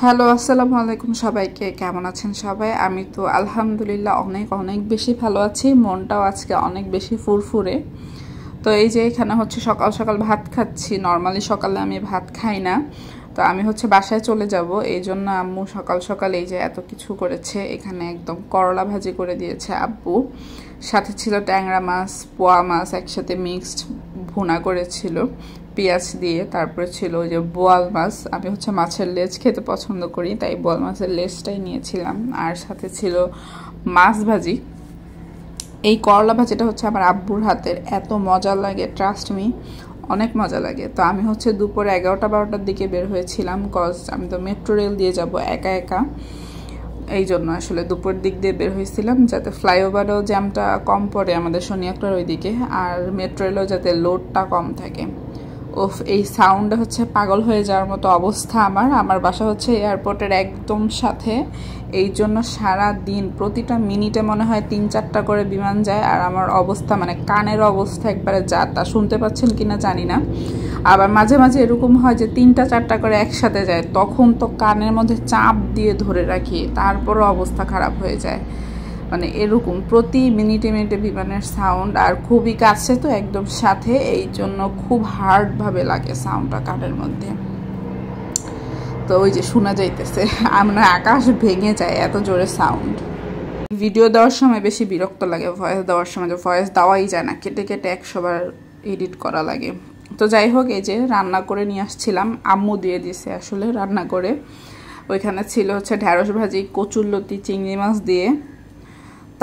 Hello, আসসালামু আলাইকুম সবাইকে। কেমন আছেন সবাই? আমি তো আলহামদুলিল্লাহ অনেক অনেক বেশি ভালো আছি। মনটাও আজকে অনেক বেশি ফুরফুরে। তো এই যে এখানে হচ্ছে সকাল সকাল ভাত খাচ্ছি। নর্মালি সকালে আমি ভাত খাই না, তো আমি হচ্ছে বাসায় চলে যাব, এই জন্য আম্মু সকাল সকাল এই যে এত কিছু করেছে। এখানে একদম করলা ভাজি করে দিয়েছে আব্বু, সাথে ছিল ট্যাংরা মাছ, পোয়া মাছ একসাথে মিক্সড ভুনা করেছিল পেঁয়াজ দিয়ে। তারপরে ছিল ওই যে বোয়াল মাছ, আমি হচ্ছে মাছের লেজ খেতে পছন্দ করি, তাই বোয়াল মাছের লেজটাই নিয়েছিলাম। আর সাথে ছিল মাছ ভাজি। এই করলা ভাজিটা হচ্ছে আমার আব্বুর হাতের, এত মজা লাগে, ট্রাস্ট মি, অনেক মজা লাগে। তো আমি হচ্ছে দুপুরে 11টা-12টার দিকে বের হয়েছিলাম, কজ আমি তো মেট্রো রেল দিয়ে যাব একা একা, এই জন্য আসলে দুপুর দিক দিয়ে বের হয়েছিলাম, যাতে ফ্লাইওভারেও জ্যামটা কম পড়ে আমাদের শনিয়াকড়ার ওইদিকে, আর মেট্রো রেলেও যাতে লোডটা কম থাকে। ওফ, এই সাউন্ডে হচ্ছে পাগল হয়ে যাওয়ার মতো অবস্থা। আমার বাসা হচ্ছে এয়ারপোর্টের একদম সাথে, এই জন্য সারা দিন প্রতিটা মিনিটে মনে হয় 3-4টা করে বিমান যায়। আর আমার অবস্থা মানে কানের অবস্থা একবারে যা তা, শুনতে পাচ্ছেন কিনা জানি না। আবার মাঝে মাঝে এরকম হয় যে 3-4টা করে একসাথে যায়, তখন তো কানের মধ্যে চাপ দিয়ে ধরে রাখি, তারপরও অবস্থা খারাপ হয়ে যায়। মানে এরকম প্রতি মিনিটে মিনিটে বিমানের সাউন্ড, আর খুবই কাছে তো একদম সাথে, এই জন্য খুব হার্ডভাবে লাগে সাউন্ডটা কানের মধ্যে। তো ওই যে শোনা যাইতেছে, আমরা আকাশ ভেঙে যায় এত জোরে সাউন্ড। ভিডিও দেওয়ার সময় বেশি বিরক্ত লাগে, ভয়েস দেওয়ার সময় যে ভয়েস দেওয়াই যায় না, কেটে কেটে 100বার এডিট করা লাগে। তো যাই হোক, এই যে রান্না করে নিয়ে আসছিলাম, আম্মু দিয়ে দিছে আসলে রান্না করে। ওইখানে ছিল হচ্ছে ঢেঁড়স ভাজি, কচুরলতি, চিংড়ি মাছ দিয়ে।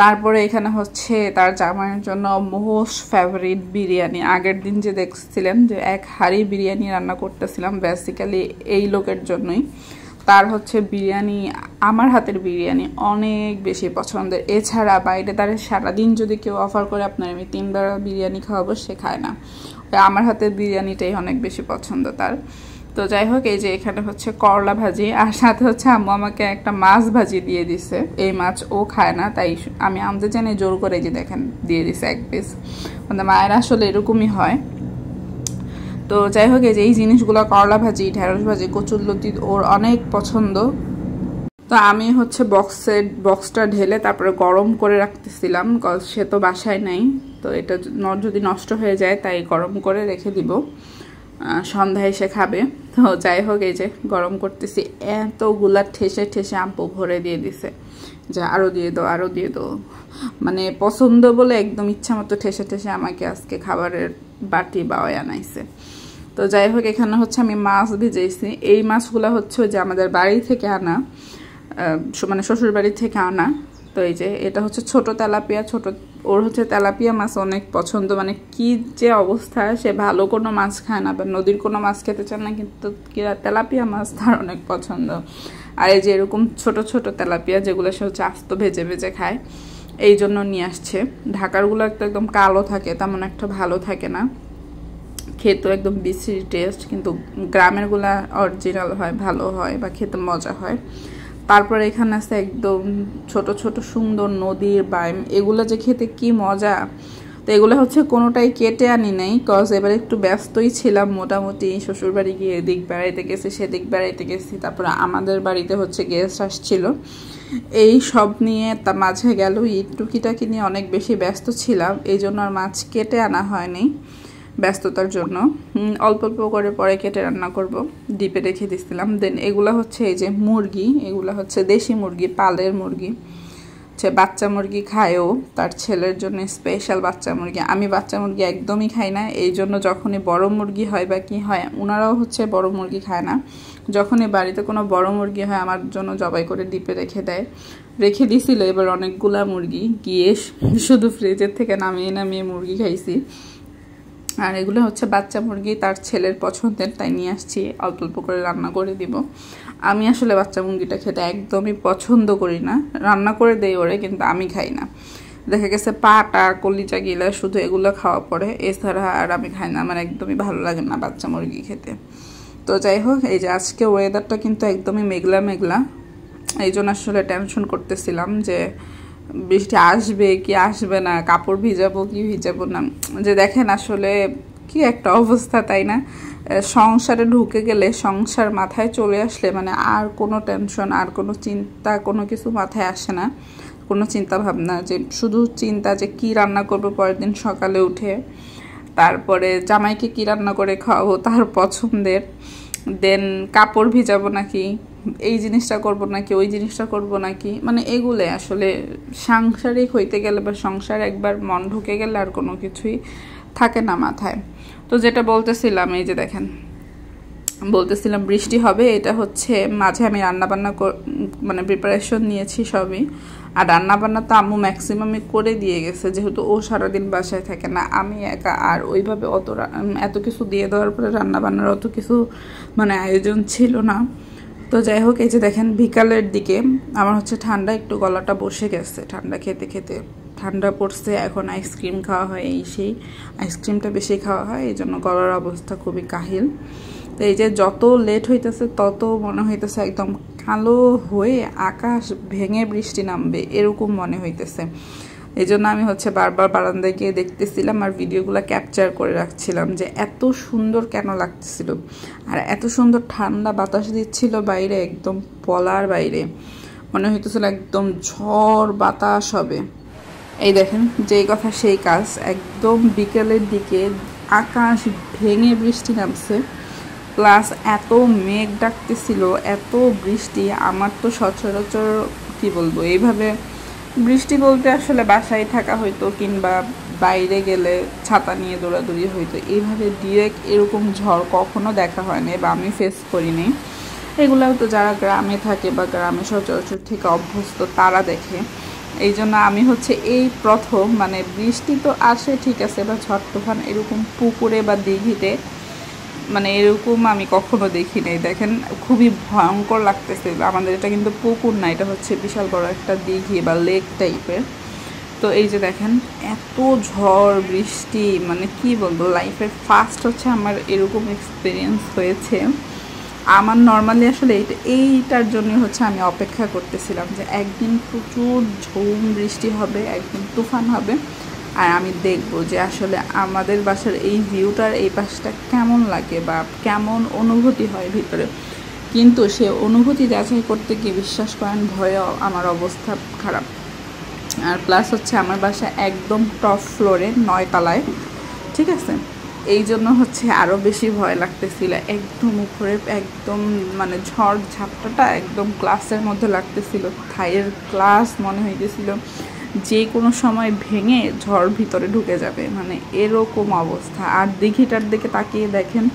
তারপরে এখানে হচ্ছে তার জামাইয়ের জন্য মোস্ট ফেভারিট বিরিয়ানি। আগের দিন যে দেখছিলেন যে এক হাঁড়ি বিরিয়ানি রান্না করতেছিলাম, বেসিক্যালি এই লোকের জন্যই। তার হচ্ছে বিরিয়ানি, আমার হাতের বিরিয়ানি অনেক বেশি পছন্দের। এছাড়া বাইরে তার সারাদিন যদি কেউ অফার করে আপনার আমি 3 বার বিরিয়ানি খাওয়াবো, সে খায় না। আমার হাতের বিরিয়ানিটাই অনেক বেশি পছন্দ তার। তো যাই হোক, এই যে এখানে হচ্ছে করলা ভাজি, আর সাথে হচ্ছে আম্মু আমাকে একটা মাছ ভাজি দিয়ে দিছে। এই মাছ ও খায় না, তাই আমি আনতে জানি জোর করে যে দেখেন দিয়ে দিছে 1 পিস। মানে মায়ের আসলে এরকমই হয়। তো যাই হোক, এই যে এই জিনিসগুলো, করলা ভাজি, ঢেঁড়স ভাজি, কচুরলতি ওর অনেক পছন্দ। তো আমি হচ্ছে বক্সটা ঢেলে তারপরে গরম করে রাখতেছিলাম, কজ সে তো বাসায় নাই। তো এটা যদি নষ্ট হয়ে যায়, তাই গরম করে রেখে দিব, সন্ধ্যায় এসে খাবে। তো যাই হোক, এই যে গরম করতেছি, এতগুলা ঠেসে ঠেসে আম্পু ভরে দিয়ে দিছে যে আরও দিয়ে দাও, আরও দিয়ে দাও। মানে পছন্দ বলে একদম ইচ্ছা মতো ঠেসে ঠেসে আমাকে আজকে খাবারের বাটি বাওয়াই আনাইছে। তো যাই হোক, এখানে হচ্ছে আমি মাছ ভেজেছি। এই মাছগুলো হচ্ছে যে আমাদের বাড়ি থেকে আনা, মানে শ্বশুর বাড়ি থেকে আনা। তো এই যে এটা হচ্ছে ছোট তেলাপিয়া, ওর হচ্ছে তেলাপিয়া মাছ অনেক পছন্দ। মানে কি যে অবস্থা, সে ভালো কোনো মাছ খায় না বা নদীর কোনো মাছ খেতে চান না, কিন্তু তেলাপিয়া মাছ তার অনেক পছন্দ। আর এই যে এরকম ছোট ছোট তেলাপিয়া, যেগুলো সে হচ্ছে আস্ত ভেজে ভেজে খায়, এই জন্য নিয়ে আসছে। ঢাকারগুলো একটা একদম কালো থাকে, তেমন একটা ভালো থাকে না খেতে, একদম বিশ্রী টেস্ট। কিন্তু গ্রামেরগুলা অরিজিনাল হয়, ভালো হয় বা খেতে মজা হয়। তারপরে এখানে আছে একদম ছোট ছোট সুন্দর নদীর বাইম, এগুলো যে খেতে কি মজা। তো এগুলো হচ্ছে কোনোটাই কেটে আনি নাই, কজ এবার একটু ব্যস্তই ছিলাম মোটামুটি। শ্বশুরবাড়ি গিয়ে এদিক বেড়াইতে গেছি, সেদিক বেড়াইতে গেছি, তারপরে আমাদের বাড়িতে হচ্ছে গেস্ট আসছিল, এই সব নিয়ে তা মাঝে গেল ঈদ টুকিটাকি নিয়ে অনেক বেশি ব্যস্ত ছিলাম, এই জন্য আর মাছ কেটে আনা হয়নি ব্যস্ততার জন্য। অল্প অল্প করে পরে কেটে রান্না করব, ডিপে রেখে দিচ্ছিলাম। দেন এগুলো হচ্ছে এই যে মুরগি, এগুলো হচ্ছে দেশি মুরগি, পালের মুরগি, হচ্ছে বাচ্চা মুরগি খায়ও, তার ছেলের জন্য স্পেশাল বাচ্চা মুরগি। আমি বাচ্চা মুরগি একদমই খাই না, এই জন্য যখনই বড় মুরগি হয় বা কি হয়, ওনারাও হচ্ছে বড় মুরগি খায় না, যখনই বাড়িতে কোনো বড় মুরগি হয় আমার জন্য জবাই করে ডিপে রেখে দেয়। রেখে দিছিল এবার অনেকগুলা মুরগি, গিয়ে শুধু ফ্রিজের থেকে নামিয়ে নামিয়ে মুরগি খাইছি। আর এগুলো হচ্ছে বাচ্চা মুরগি, তার ছেলের পছন্দের, তাই নিয়ে আসছি, অল্প অল্প করে রান্না করে দিব। আমি আসলে বাচ্চা মুরগিটা খেতে একদমই পছন্দ করি না, রান্না করে দেই ওরে, কিন্তু আমি খাই না। দেখা গেছে পাটা, কলিজা গিলা শুধু এগুলো খাওয়া পড়ে, এছাড়া আর আমি খাই না, আমার একদমই ভালো লাগে না বাচ্চা মুরগি খেতে। তো যাই হোক, এই যে আজকে ওয়েদারটা কিন্তু একদমই মেঘলা মেঘলা, এই জন্য আসলে টেনশন করতেছিলাম যে বৃষ্টি আসবে কি আসবে না, কাপড় ভিজাবো কি ভিজাবো না। যে দেখেন আসলে কি একটা অবস্থা, তাই না? সংসারে ঢুকে গেলে, সংসার মাথায় চলে আসলে মানে আর কোনো টেনশন, আর কোনো চিন্তা, কোনো কিছু মাথায় আসে না, কোনো চিন্তা ভাবনা, যে শুধু চিন্তা যে কি রান্না করবো পরের দিন সকালে উঠে, তারপরে জামাইকে কি রান্না করে খাওয়াবো তার পছন্দের, দেন কাপড় ভিজাবো নাকি, এই জিনিসটা করব নাকি, ওই জিনিসটা করব নাকি, মানে এগুলো আসলে সাংসারিক হইতে গেলে বা সংসার একবার মন ঢুকে গেলে আর কোনো কিছুই থাকে না মাথায়। তো যেটা বলতেছিলাম, এই যে দেখেন বলতেছিলাম বৃষ্টি হবে, এটা হচ্ছে মাঝে আমি রান্নাবান্না মানে প্রিপারেশন নিয়েছি সবই। আর রান্নাবান্না তো আম্মু ম্যাক্সিমামই করে দিয়ে গেছে, যেহেতু ও সারাদিন বাসায় থাকে না, আমি একা, আর ওইভাবে এত কিছু দিয়ে দেওয়ার পরে রান্নাবান্নার অত কিছু মানে আয়োজন ছিল না। তো যাই হোক, এই যে দেখেন বিকালের দিকে আমার হচ্ছে ঠান্ডা একটু গলাটা বসে গেছে, ঠান্ডা খেতে খেতে ঠান্ডা পড়ছে, এখন আইসক্রিম খাওয়া হয়, এই সেই আইসক্রিমটা বেশি খাওয়া হয়, এই জন্য গলার অবস্থা খুবই কাহিল। তো এই যে যত লেট হইতেছে তত মনে হইতেছে একদম কালো হয়ে আকাশ ভেঙে বৃষ্টি নামবে এরকম মনে হইতেছে। এই জন্য আমি হচ্ছে বারবার বারান্দায় গিয়ে দেখতেছিলাম আর ভিডিওগুলো ক্যাপচার করে রাখছিলাম যে এত সুন্দর কেন লাগতেছিল, আর এত সুন্দর ঠান্ডা বাতাস দিচ্ছিল বাইরে, একদম বলার বাইরে, মনে হইতেছিল একদম ঝড় বাতাস হবে। এই দেখেন যেই কথা সেই কাজ, একদম বিকেলের দিকে আকাশ ভেঙে বৃষ্টি নামছে, প্লাস এত মেঘ ডাকতেছিল, এত বৃষ্টি। আমার তো সচরাচর কি বলবো, এইভাবে বৃষ্টি বলতে আসলে বাসায় থাকা হয়তো, কিংবা বাইরে গেলে ছাতা নিয়ে দৌড়াদৌড়ি হইতো, এইভাবে ডিরেক্ট এরকম ঝড় কখনো দেখা হয়নি বা আমি ফেস করিনি। এগুলাও তো যারা গ্রামে থাকে বা গ্রামে সচরাচর থেকে অভ্যস্ত তারা দেখে। এই জন্য আমি হচ্ছে এই প্রথম, মানে বৃষ্টি তো আসে ঠিক আছে, বা ঝড় তুফান এরকম পুকুরে বা দিঘিতে মানে এরকম আমি কখনো দেখি নাই। দেখেন খুবই ভয়ঙ্কর লাগতেছে। আমাদের এটা কিন্তু পুকুর না, এটা হচ্ছে বিশাল বড় একটা দিঘি বা লেক টাইপের। তো এই যে দেখেন এত ঝড় বৃষ্টি, মানে কি বলবো, লাইফের ফার্স্ট হচ্ছে আমার এরকম এক্সপিরিয়েন্স হয়েছে। আমার নর্মালি আসলে এইটার জন্য হচ্ছে আমি অপেক্ষা করতেছিলাম যে একদিন প্রচুর ঝুম বৃষ্টি হবে, একদিন তুফান হবে, আর আমি দেখব যে আসলে আমাদের বাসার এই ভিউটার এই পাশটা কেমন লাগে বা কেমন অনুভূতি হয় ভিতরে। কিন্তু সে অনুভূতি যাচাই করতে গিয়ে বিশ্বাস করেন ভয়ে আমার অবস্থা খারাপ। আর প্লাস হচ্ছে আমার বাসা একদম টপ ফ্লোরে 9 তলায়, ঠিক আছে, এই জন্য হচ্ছে আরও বেশি ভয় লাগতেছিল। একদম উপরে একদম মানে ঝড় ঝাপটাটা একদম গ্লাসের মধ্যে লাগতেছিল, থাইয়ের গ্লাস মনে হইতেছিল যে কোনো সময় ভেঙে ঝড় ভিতরে ঢুকে যাবে, মানে এরকম অবস্থা। আর দিঘিটার দিকে তাকিয়ে দেখেন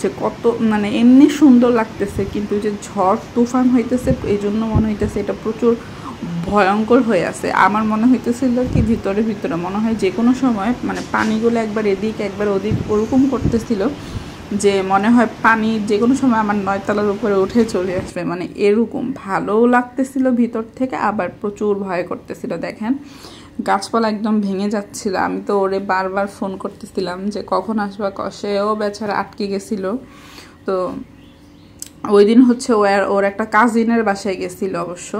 যে কত মানে এমনি সুন্দর লাগতেছে, কিন্তু যে ঝড় তুফান হইতেছে এই জন্য মনে হইতেছে এটা প্রচুর ভয়ঙ্কর হয়ে আছে। আমার মনে হইতেছিল কি ভিতরে ভিতরে মনে হয় যে কোনো সময় মানে পানিগুলো একবার এদিক একবার ওদিক ওরকম করতেছিল, যে মনে হয় পানি যে কোনো সময় আমার 9 তলার উপরে উঠে চলে আসবে, মানে এরকম ভালোও লাগতেছিল ভিতর থেকে, আবার প্রচুর ভয় করতেছিল। দেখেন গাছপালা একদম ভেঙে যাচ্ছিল, আমি তো ওরে বারবার ফোন করতেছিলাম যে কখন আসবা, সেও বেচারা আটকে গেছিলো। তো ওই দিন হচ্ছে ওর একটা কাজিনের বাসায় গেছিলো অবশ্য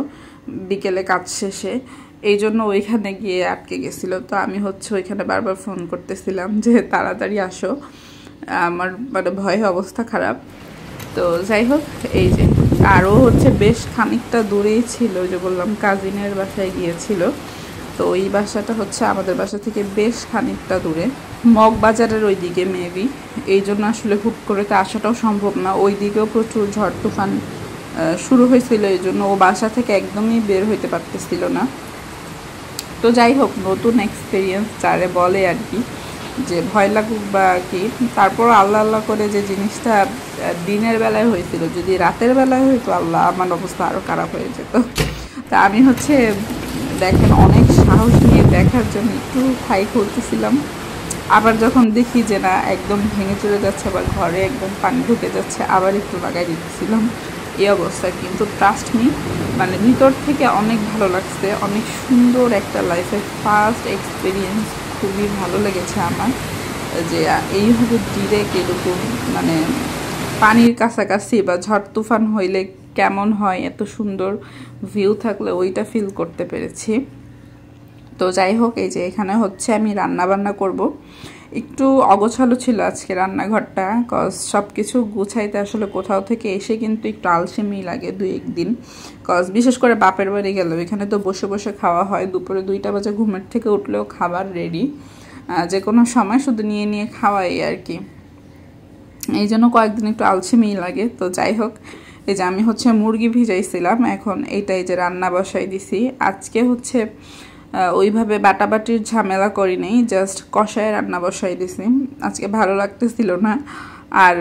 বিকেলে কাজ শেষে, এই জন্য ওইখানে গিয়ে আটকে গেছিলো। তো আমি হচ্ছে ওইখানে বারবার ফোন করতেছিলাম যে তাড়াতাড়ি আসো, আমার মানে ভয়ে অবস্থা খারাপ। তো যাই হোক, এই যে আরও হচ্ছে বেশ খানিকটা দূরেই ছিল, যে বললাম কাজিনের বাসায় গিয়েছিল, তো ওই বাসাটা হচ্ছে আমাদের বাসা থেকে বেশ খানিকটা দূরে, মগবাজারের ওই দিকে মেবি, এই জন্য আসলে হুট করে তো আসাটাও সম্ভব না। ওই দিকেও প্রচুর ঝড় তুফান শুরু হয়েছিল, এই জন্য ও বাসা থেকে একদমই বের হইতে পারতেছিল না। তো যাই হোক, নতুন এক্সপিরিয়েন্স যারে বলে আর কি, যে ভয় লাগুক বা কি, তারপর আল্লাহ আল্লাহ করে যে জিনিসটা দিনের বেলায় হয়েছিল, যদি রাতের বেলায় হইতো আল্লাহ আমার অবস্থা আরও খারাপ হয়ে যেত। তা আমি হচ্ছে দেখেন অনেক সাহস নিয়ে দেখার জন্য একটু খাই করতেছিলাম, আবার যখন দেখি যে না একদম ভেঙে চলে যাচ্ছে, আবার ঘরে একদম পানি ঢুকে যাচ্ছে, আবার একটু লাগাই দিতেছিলাম, এই অবস্থা। কিন্তু ট্রাস্ট মি, মানে ভিতর থেকে অনেক ভালো লাগছে, অনেক সুন্দর একটা লাইফের ফার্স্ট এক্সপিরিয়েন্স, খুবই ভালো লেগেছে আমার, যে এইভাবে ডিরেক্ট এরকম মানে পানির কাছাকাছি বা ঝড় তুফান হইলে কেমন হয়, এত সুন্দর ভিউ থাকলে ওইটা ফিল করতে পেরেছি। তো যাই হোক, এই যে এখানে হচ্ছে আমি রান্না বান্না করব, একটু অগোছালো ছিল আজকে রান্নাঘরটা, কজ সব কিছু গুছাইতে আসলে কোথাও থেকে এসে কিন্তু একটু আলসেমি লাগে 2-1 দিন। কজ বিশেষ করে বাপের বাড়ি গেলেও এখানে তো বসে বসে খাওয়া হয়, দুপুরে 2টা বাজে ঘুমের থেকে উঠলেও খাবার রেডি, যে কোনো সময় শুধু নিয়ে নিয়ে খাওয়াই আর কি। এই জন্য কয়েকদিন একটু আলসেমি লাগে। তো যাই হোক, এই যে আমি হচ্ছে মুরগি ভিজাইছিলাম, এখন এইটাই যে রান্না বসাই দিছি। আজকে হচ্ছে ওইভাবে বাটাবাটির ঝামেলা করি নেই, জাস্ট কষায় রান্না বসাই দিছি। আজকে ভালো লাগতেছিল না, আর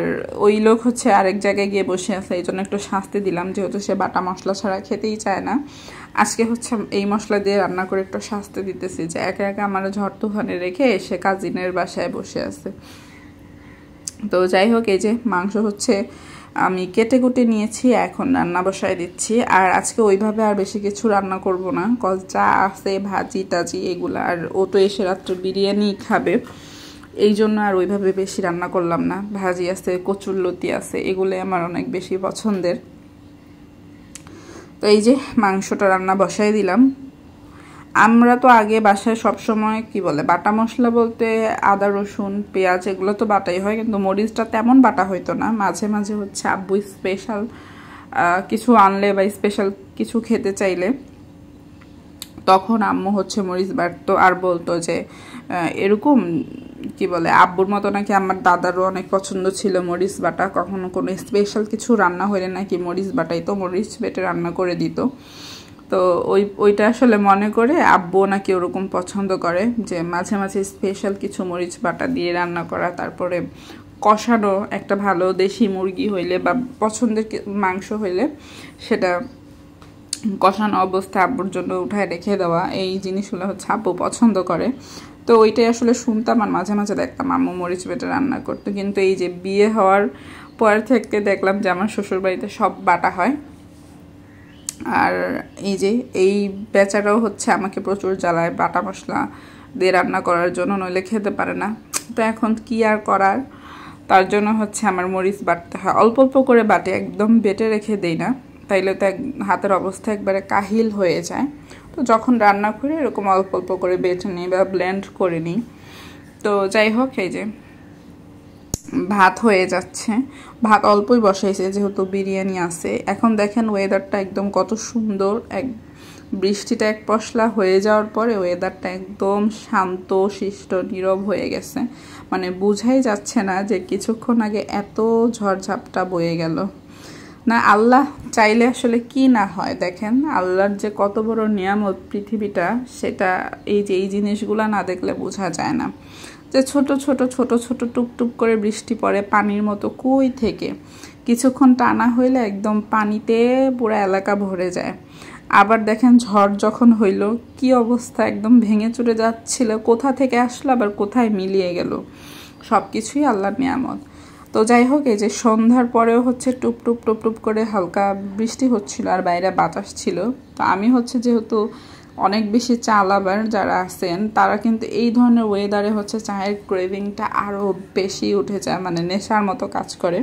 ওই লোক হচ্ছে আরেক জায়গায় গিয়ে বসে আছে, এই জন্য একটু শাস্তি দিলাম, যেহেতু সে বাটা মশলা ছাড়া খেতেই চায় না। আজকে হচ্ছে এই মশলা দিয়ে রান্না করে একটু শাস্তি দিতেছি, যে একা একা আমার ঝড় তুফানে রেখে এসে কাজিনের বাসায় বসে আছে। তো যাই হোক, এই যে মাংস হচ্ছে আমি কেটে কুটে নিয়েছি, এখন রান্না বসায় দিচ্ছি। আর আজকে ওইভাবে আর বেশি কিছু রান্না করব না, কজ যা আছে ভাজি টাজি এগুলো, আর ও তো এসে রাত্রে বিরিয়ানি খাবে, এই জন্য আর ওইভাবে বেশি রান্না করলাম না। ভাজি আছে, কচুরলতি আছে, এগুলো আমার অনেক বেশি পছন্দের। তো এই যে মাংসটা রান্না বসাই দিলাম। আমরা তো আগে বাসায় সবসময় কি বলে বাটা মশলা বলতে আদা রসুন পেঁয়াজ এগুলো তো বাটাই হয়, কিন্তু মরিচটা তেমন বাটা হইতো না। মাঝে মাঝে হচ্ছে আব্বু স্পেশাল কিছু আনলে বা স্পেশাল কিছু খেতে চাইলে তখন আম্মু হচ্ছে মরিচ বাটতো, আর বলতো যে এরকম কি বলে আব্বুর মতো নাকি আমার দাদারও অনেক পছন্দ ছিল মরিচ বাটা, কখনো কোনো স্পেশাল কিছু রান্না হলে নাকি মরিচ বাটাই তো মরিচ বেটে রান্না করে দিত। তো ওইটা আসলে মনে করে আব্বু নাকি ওরকম পছন্দ করে, যে মাঝে মাঝে স্পেশাল কিছু মরিচ বাটা দিয়ে রান্না করা, তারপরে কষানো একটা ভালো দেশি মুরগি হইলে বা পছন্দের মাংস হইলে সেটা কষানো অবস্থায় আব্বুর জন্য উঠায় রেখে দেওয়া, এই জিনিসগুলো হচ্ছে আব্বু পছন্দ করে। তো ওইটাই আসলে শুনতাম, আর মাঝে মাঝে দেখতাম আম্মু মরিচ বেটে রান্না করতো। কিন্তু এই যে বিয়ে হওয়ার পর থেকে দেখলাম যে আমার শ্বশুরবাড়িতে সব বাটা হয়, আর এই যে এই বেচারাও হচ্ছে আমাকে প্রচুর জ্বালায় বাটা মশলা দিয়ে রান্না করার জন্য, নইলে খেতে পারে না। তো এখন কি আর করার, তার জন্য হচ্ছে আমার মরিচ বাটতে হয়, অল্প অল্প করে বাটে, একদম বেটে রেখে দেই না, তাইলে তো হাতের অবস্থা একবারে কাহিল হয়ে যায়। তো যখন রান্না করি এরকম অল্প অল্প করে বেটে নিই বা ব্লেন্ড করে নিই। তো যাই হোক, এই যে ভাত হয়ে যাচ্ছে, ভাত অল্পই বসাইছে যেহেতু বিরিয়ানি আছে। এখন দেখেন ওয়েদারটা একদম কত সুন্দর, বৃষ্টিটা এক পশলা হয়ে যাওয়ার পরে ওয়েদারটা একদম শান্ত শিষ্ট নীরব হয়ে গেছে, মানে বোঝাই যাচ্ছে না যে কিছুক্ষণ আগে এত ঝড়ঝাপটা বয়ে গেল। না আল্লাহ চাইলে আসলে কি না হয়, দেখেন আল্লাহর যে কত বড় নিয়ামত পৃথিবীটা, সেটা এই যে এই জিনিসগুলা না দেখলে বোঝা যায় না। যে ছোট ছোট ছোট ছোট টুপটুপ করে বৃষ্টি পড়ে পানির মতো, কই থেকে কিছুক্ষণ টানা হইলে একদম পানিতে পুরো এলাকা ভরে যায়। আবার দেখেন ঝড় যখন হইল কি অবস্থা, একদম ভেঙে চুরে যাচ্ছিল, কোথা থেকে আসলো আবার কোথায় মিলিয়ে গেল, সব কিছুই আল্লাহর নিয়ামত। তো যাই হোক, এই যে সন্ধ্যার পরেও হচ্ছে টুপটুপ টুপটুপ করে হালকা বৃষ্টি হচ্ছিল, আর বাইরে বাতাস ছিল। তো আমি হচ্ছে যেহেতু অনেক বেশি চা লাভার যারা আছেন, তারা কিন্তু এই ধরনের ওয়েদারে হচ্ছে চায়ের ক্রেভিংটা আরও বেশি উঠে যায়, মানে নেশার মতো কাজ করে।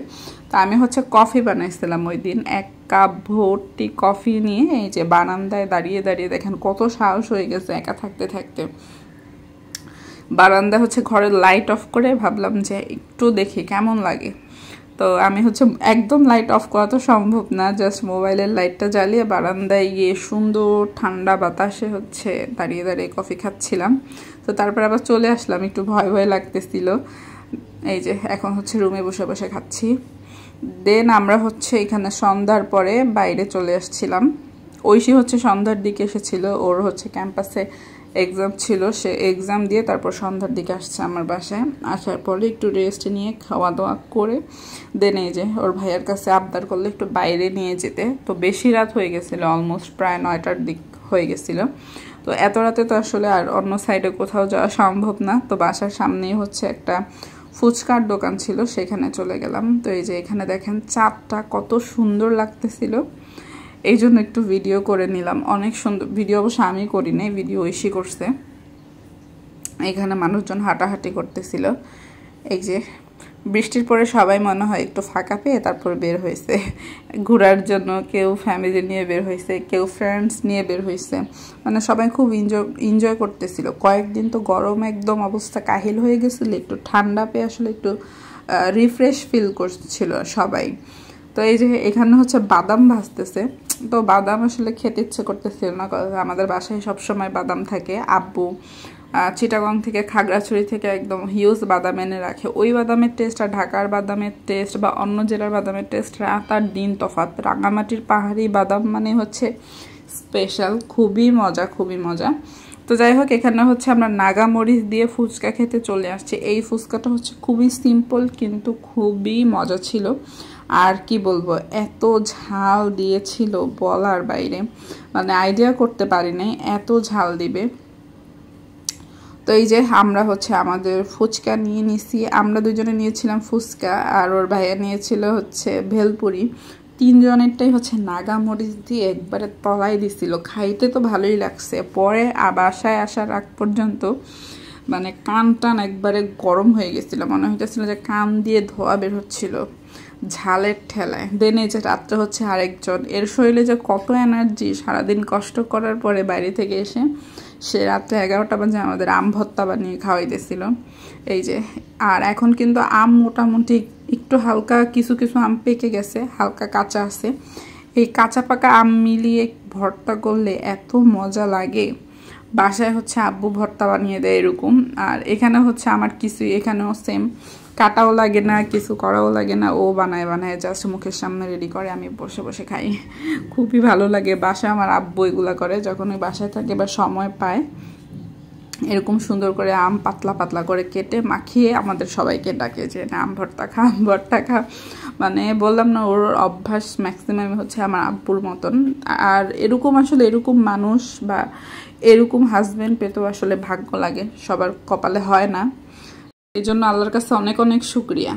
তো আমি হচ্ছে কফি বানাইছিলাম ওই দিন, 1 কাপ ভর্তি কফি নিয়ে এই যে বারান্দায় দাঁড়িয়ে দাঁড়িয়ে, দেখেন কত সাহস হয়ে গেছে একা থাকতে থাকতে। বারান্দা হচ্ছে ঘরের লাইট অফ করে ভাবলাম যে একটু দেখি কেমন লাগে। তো আমি হচ্ছে একদম লাইট অফ করা তো সম্ভব না, জাস্ট মোবাইলের লাইটটা জ্বালিয়ে বারান্দায় গিয়ে সুন্দর ঠান্ডা বাতাসে হচ্ছে দাঁড়িয়ে দাঁড়িয়ে কফি খাচ্ছিলাম। তো তারপর আবার চলে আসলাম, একটু ভয় ভয় লাগতেছিল। এই যে এখন হচ্ছে রুমে বসে বসে খাচ্ছি। দেন আমরা হচ্ছে এখানে সন্ধ্যার পরে বাইরে চলে আসছিলাম। ঐশী হচ্ছে সন্ধ্যার দিকে এসেছিল, ওর হচ্ছে ক্যাম্পাসে এক্সাম ছিল, সে এক্সাম দিয়ে তারপর সন্ধ্যার দিকে আসছে আমার বাসায়। আসার পরে একটু রেস্ট নিয়ে খাওয়া দাওয়া করে দেন এই যে ওর ভাইয়ের কাছে আবদার করলে একটু বাইরে নিয়ে যেতে। তো বেশি রাত হয়ে গেছিলো, অলমোস্ট প্রায় 9টার দিক হয়ে গেছিলো। তো এত রাতে তো আসলে আর অন্য সাইডে কোথাও যাওয়া সম্ভব না। তো বাসার সামনেই হচ্ছে একটা ফুচকার দোকান ছিল, সেখানে চলে গেলাম। তো এই যে এখানে দেখেন চাঁদটা কত সুন্দর লাগতেছিল, এই জন্য একটু ভিডিও করে নিলাম। অনেক সুন্দর ভিডিও, অবশ্য আমি করি নাই, ভিডিও ঐশী করছে। এখানে মানুষজন হাঁটাহাঁটি করতেছিল, এই যে বৃষ্টির পরে সবাই মনে হয় একটু ফাঁকা পেয়ে তারপর বের হয়েছে ঘোরার জন্য। কেউ ফ্যামিলি নিয়ে বের হয়েছে, কেউ ফ্রেন্ডস নিয়ে বের হয়েছে, মানে সবাই খুব এনজয় করতেছিল। কয়েকদিন তো গরম একদম অবস্থা কাহিল হয়ে গেছিলো, একটু ঠান্ডা পেয়ে আসলে একটু রিফ্রেশ ফিল করছিল সবাই। তো এই যে এখানে হচ্ছে বাদাম ভাজতেছে, তো বাদাম আসলে খেতে ইচ্ছে করতেছিল না, আমাদের বাসায় সবসময় বাদাম থাকে। আব্বু চিটাগং থেকে, খাগড়াছড়ি থেকে একদম হিউজ বাদাম এনে রাখে। ওই বাদামের টেস্ট আর ঢাকার বাদামের টেস্ট বা অন্য জেলার বাদামের টেস্ট রাত আর দিন তফাৎ। রাঙামাটির পাহাড়ি বাদাম মানে হচ্ছে স্পেশাল, খুবই মজা, খুবই মজা। তো যাই হোক, এখানে হচ্ছে আমরা নাগা মরিচ দিয়ে ফুচকা খেতে চলে আসছি। এই ফুচকাটা হচ্ছে খুবই সিম্পল কিন্তু খুবই মজা ছিল। আর কি বলবো, এত ঝাল দিয়েছিল বলার বাইরে, মানে আইডিয়া করতে পারি নাই এত ঝাল দিবে। তো এই যে আমরা হচ্ছে আমাদের ফুচকা নিয়ে নিছি, আমরা দুজনে নিয়েছিলাম ফুচকা আর ওর ভাইয়া নিয়েছিল হচ্ছে ভেলপুরি। তিনজনেরটাই হচ্ছে নাগা মরিচ দিয়ে একবারে তলাই দিছিল। খাইতে তো ভালোই লাগছে, পরে বাসায় আসার আগ পর্যন্ত মানে কান টান একবারে গরম হয়ে গেছিলো, মনে হইতেছিল যে কান দিয়ে ধোয়া বের হচ্ছিল ঝালের ঠেলায়। দেন এই যে রাত্রে হচ্ছে আরেকজন, এর শরীরে যে কত এনার্জি, সারাদিন কষ্ট করার পরে বাইরে থেকে এসে সে রাত্রে 11টা বাজে আমাদের আম ভর্তা বানিয়ে খাওয়াইতেছিল। এই যে, আর এখন কিন্তু আম মোটামুটি একটু হালকা কিছু কিছু আম পেকে গেছে, হালকা কাঁচা আছে। এই কাঁচা পাকা আম মিলিয়ে ভর্তা করলে এত মজা লাগে। বাসায় হচ্ছে আব্বু ভর্তা বানিয়ে দেয় এরকম। আর এখানে হচ্ছে আমার কিছুই, এখানেও সেম, কাটাও লাগে না, কিছু করাও লাগে না, ও বানায় জাস্ট মুখের সামনে রেডি করে, আমি বসে বসে খাই। খুবই ভালো লাগে। বাসায় আমার আব্বু এগুলা করে, যখন ওই বাসায় থাকে বা সময় পায় এরকম সুন্দর করে আম পাতলা পাতলা করে কেটে মাখিয়ে আমাদের সবাইকে ডাকে যে না আম ভর্তা খা, আম ভর্তা খা। মানে বললাম না, ওর অভ্যাস ম্যাক্সিমাম হচ্ছে আমার আব্বুর মতন। আর এরকম আসলে এরকম মানুষ বা এরকম হাজবেন্ড পেতেও আসলে ভাগ্য লাগে, সবার কপালে হয় না। এই জন্য আল্লাহর কাছে অনেক অনেক শুকরিয়া।